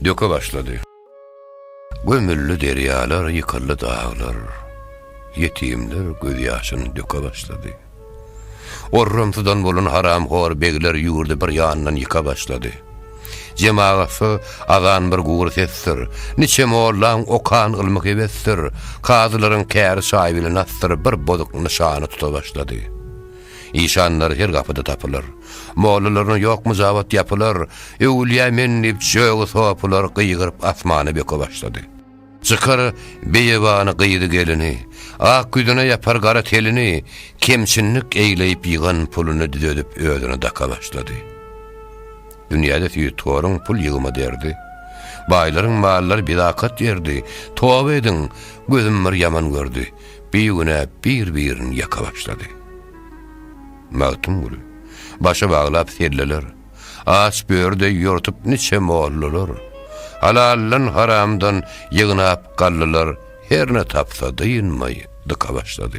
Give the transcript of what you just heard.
döke başladı. Gömüllü deryalar, yıkıllı dağlar, yetimler göz yaşını döke başladı. Orrumsudan bolun haramhor begler yurdu bir yandan yıka başladı. Cemaatı azan bir guur sestir. Niçe mollan okan ılmık evestir. Kazıların kâr sahibini nastır bir bozuk nişanı tuta başladı. İşanlar her kapıda tapılır. Mollalarına yok muzavat yapılır. Evliya mennip jöğü sopular kıygırıp asmanı beke başladı. Çıkar beyevanı kıydı gelini. Ak güdüne yapar gara telini. Kemçinlik eyleyip yığın pulunu düdüdüp ödünü daka başladı. Dünyada tüyütüyorun pul yığıma derdi. Bayların malları bidakat derdi. Tövbe edin, gözüm bir yaman gördü. Bir güne birin yaka başladı. Mağtum gülü. Başı bağlap serleler. As börde yortup niçe moğullular. Halallan haramdan yığınap kallılar. Her ne tapsa dayınmayı dıka başladı.